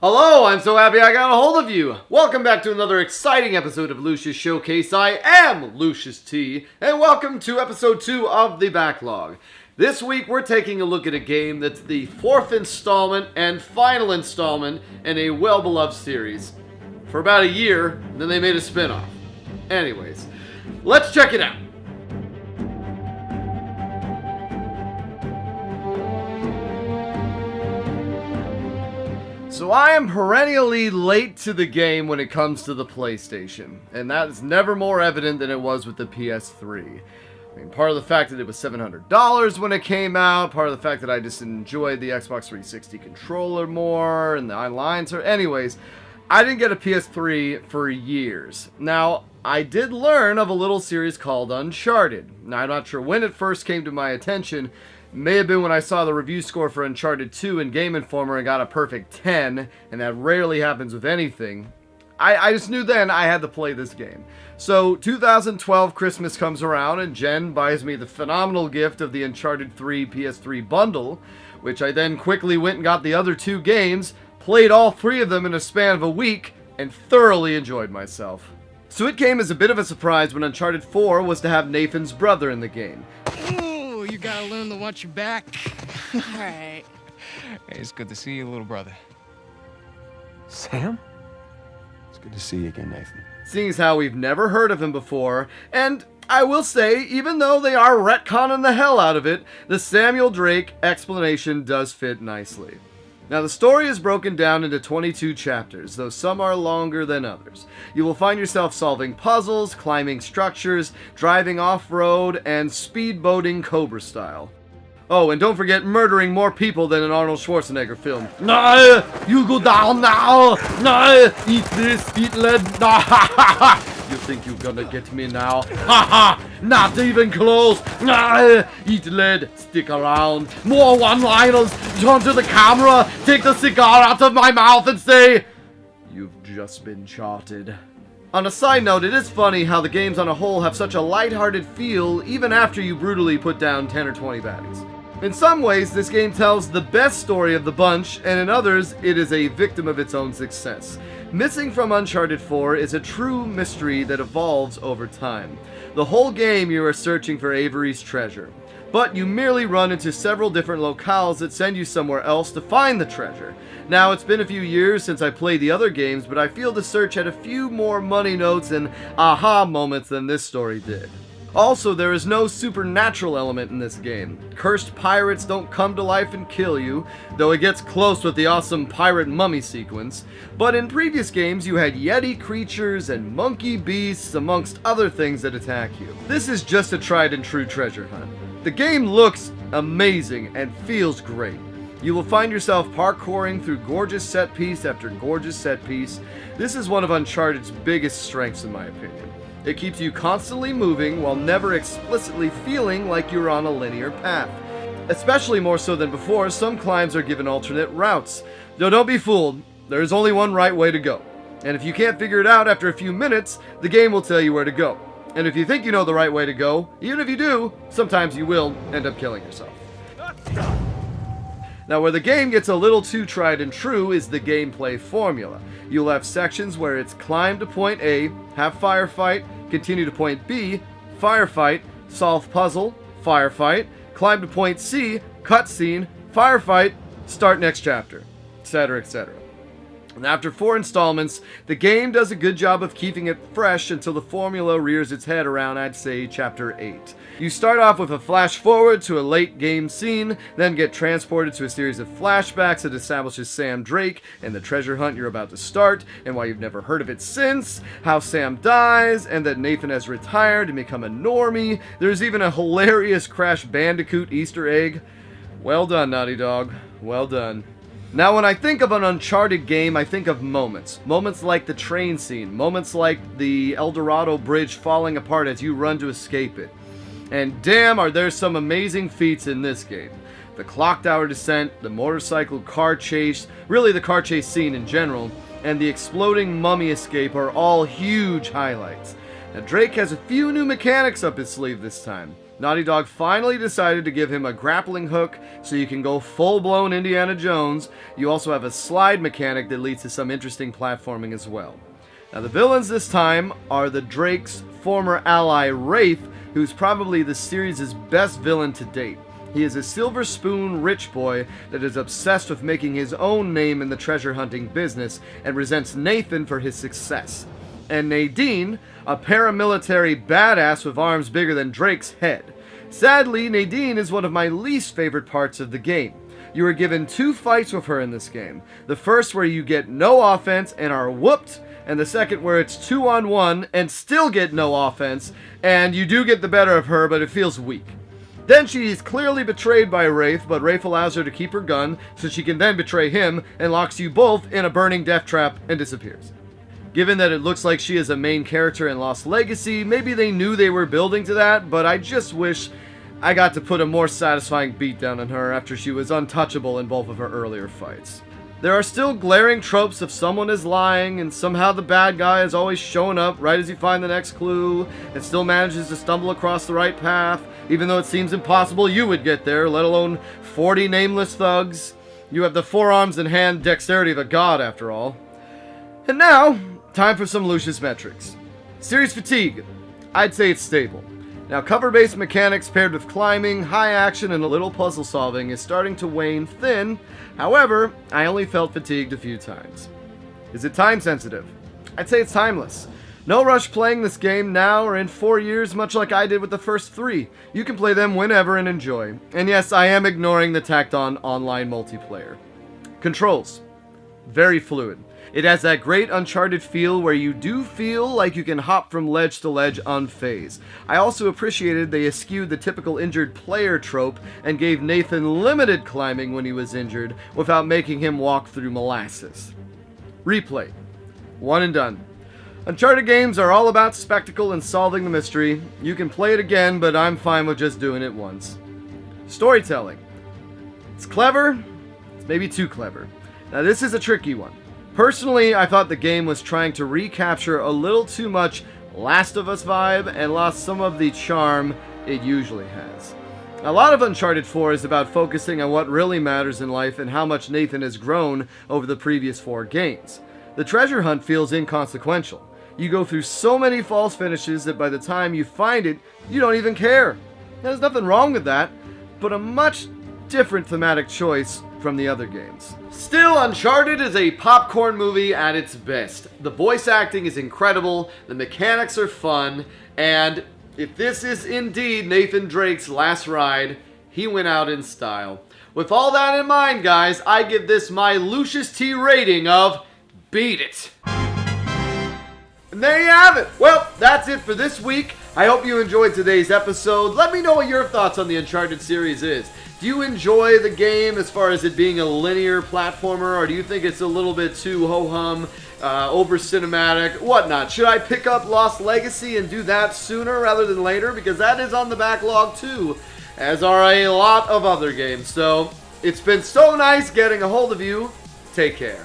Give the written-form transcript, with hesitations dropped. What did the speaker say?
Hello, I'm so happy I got a hold of you. Welcome back to another exciting episode of Lucious Showcase. I am Lucious T, and welcome to episode 2 of the Backlog. This week we're taking a look at a game that's the 4th installment and final installment in a well-beloved series. For about a year, then they made a spin-off. Anyways, let's check it out. So I am perennially late to the game when it comes to the PlayStation, and that is never more evident than it was with the PS3. I mean, part of the fact that it was $700 when it came out, part of the fact that I just enjoyed the Xbox 360 controller more, and the online server. Anyways, I didn't get a PS3 for years. Now, I did learn of a little series called Uncharted. Now, I'm not sure when it first came to my attention. May have been when I saw the review score for Uncharted 2 in Game Informer and got a perfect 10, and that rarely happens with anything. I just knew then I had to play this game. So 2012 Christmas comes around and Jen buys me the phenomenal gift of the Uncharted 3 PS3 bundle, which I then quickly went and got the other 2 games, played all 3 of them in a span of a week, and thoroughly enjoyed myself. So it came as a bit of a surprise when Uncharted 4 was to have Nathan's brother in the game. You gotta learn to watch your back. Alright. Hey, it's good to see you, little brother. Sam? It's good to see you again, Nathan. Seeing as how we've never heard of him before, and I will say, even though they are retconning the hell out of it, the Samuel Drake explanation does fit nicely. Now, the story is broken down into 22 chapters, though some are longer than others. You will find yourself solving puzzles, climbing structures, driving off-road, and speedboating Cobra style. Oh, and don't forget murdering more people than an Arnold Schwarzenegger film. No! You go down now! No! Eat this, eat lead! No! You think you're gonna get me now? Ha! Not even close! No! Eat lead, stick around. More one-liners! Turn to the camera, take the cigar out of my mouth and say, "You've just been charted." On a side note, it is funny how the games on a whole have such a lighthearted feel even after you brutally put down 10 or 20 baddies. In some ways, this game tells the best story of the bunch, and in others, it is a victim of its own success. Missing from Uncharted 4 is a true mystery that evolves over time. The whole game you are searching for Avery's treasure, but you merely run into several different locales that send you somewhere else to find the treasure. Now, it's been a few years since I played the other games, but I feel the search had a few more money notes and aha moments than this story did. Also, there is no supernatural element in this game. Cursed pirates don't come to life and kill you, though it gets close with the awesome pirate mummy sequence. But in previous games, you had yeti creatures and monkey beasts, amongst other things that attack you. This is just a tried and true treasure hunt. The game looks amazing and feels great. You will find yourself parkouring through gorgeous set piece after gorgeous set piece. This is one of Uncharted's biggest strengths in my opinion. It keeps you constantly moving while never explicitly feeling like you're on a linear path. Especially more so than before, some climbs are given alternate routes. Though don't be fooled, there is only one right way to go. And if you can't figure it out after a few minutes, the game will tell you where to go. And if you think you know the right way to go, even if you do, sometimes you will end up killing yourself. Now, where the game gets a little too tried and true is the gameplay formula. You'll have sections where it's climb to point A, have firefight, continue to point B, firefight, solve puzzle, firefight, climb to point C, cutscene, firefight, start next chapter, etc., etc. And after 4 installments, the game does a good job of keeping it fresh until the formula rears its head around, I'd say, chapter 8. You start off with a flash forward to a late game scene, then get transported to a series of flashbacks that establishes Sam Drake and the treasure hunt you're about to start, and why you've never heard of it since, how Sam dies, and that Nathan has retired and become a normie. There's even a hilarious Crash Bandicoot Easter egg. Well done, Naughty Dog. Well done. Now, when I think of an Uncharted game, I think of moments. Moments like the train scene. Moments like the El Dorado Bridge falling apart as you run to escape it. And damn, are there some amazing feats in this game. The clock tower descent, the motorcycle car chase, really the car chase scene in general, and the exploding mummy escape are all huge highlights. Now, Drake has a few new mechanics up his sleeve this time. Naughty Dog finally decided to give him a grappling hook so you can go full-blown Indiana Jones. You also have a slide mechanic that leads to some interesting platforming as well. Now the villains this time are the Drake's former ally Rafe, who's probably the series' best villain to date. He is a silver spoon rich boy that is obsessed with making his own name in the treasure hunting business and resents Nathan for his success. And Nadine, a paramilitary badass with arms bigger than Drake's head. Sadly, Nadine is one of my least favorite parts of the game. You are given 2 fights with her in this game. The first where you get no offense and are whooped, and the second where it's 2-on-1 and still get no offense, and you do get the better of her, but it feels weak. Then she is clearly betrayed by Rafe, but Rafe allows her to keep her gun so she can then betray him and locks you both in a burning death trap and disappears. Given that it looks like she is a main character in Lost Legacy, maybe they knew they were building to that, but I just wish I got to put a more satisfying beatdown on her after she was untouchable in both of her earlier fights. There are still glaring tropes of someone is lying, and somehow the bad guy is always showing up right as you find the next clue, and still manages to stumble across the right path, even though it seems impossible you would get there, let alone 40 nameless thugs. You have the forearms and hand dexterity of a god, after all. And now, time for some Lucious metrics. Series fatigue. I'd say it's stable. Now, cover-based mechanics paired with climbing, high action, and a little puzzle solving is starting to wane thin. However, I only felt fatigued a few times. Is it time sensitive? I'd say it's timeless. No rush playing this game now or in 4 years, much like I did with the first 3. You can play them whenever and enjoy. And yes, I am ignoring the tacked-on online multiplayer. Controls. Very fluid. It has that great Uncharted feel where you do feel like you can hop from ledge to ledge unfazed. I also appreciated they eschewed the typical injured player trope and gave Nathan limited climbing when he was injured without making him walk through molasses. Replay. One and done. Uncharted games are all about spectacle and solving the mystery. You can play it again, but I'm fine with just doing it once. Storytelling. It's clever. It's maybe too clever. Now this is a tricky one. Personally, I thought the game was trying to recapture a little too much Last of Us vibe and lost some of the charm it usually has. A lot of Uncharted 4 is about focusing on what really matters in life and how much Nathan has grown over the previous 4 games. The treasure hunt feels inconsequential. You go through so many false finishes that by the time you find it, you don't even care. There's nothing wrong with that, but a much different thematic choice from the other games. Still, Uncharted is a popcorn movie at its best. The voice acting is incredible, the mechanics are fun, and if this is indeed Nathan Drake's last ride, he went out in style. With all that in mind, guys, I give this my Lucious T rating of Beat It. And there you have it. Well, that's it for this week. I hope you enjoyed today's episode. Let me know what your thoughts on the Uncharted series is. Do you enjoy the game as far as it being a linear platformer, or do you think it's a little bit too ho-hum, over cinematic, whatnot? Should I pick up Lost Legacy and do that sooner rather than later? Because that is on the backlog too, as are a lot of other games. So, it's been so nice getting a hold of you. Take care.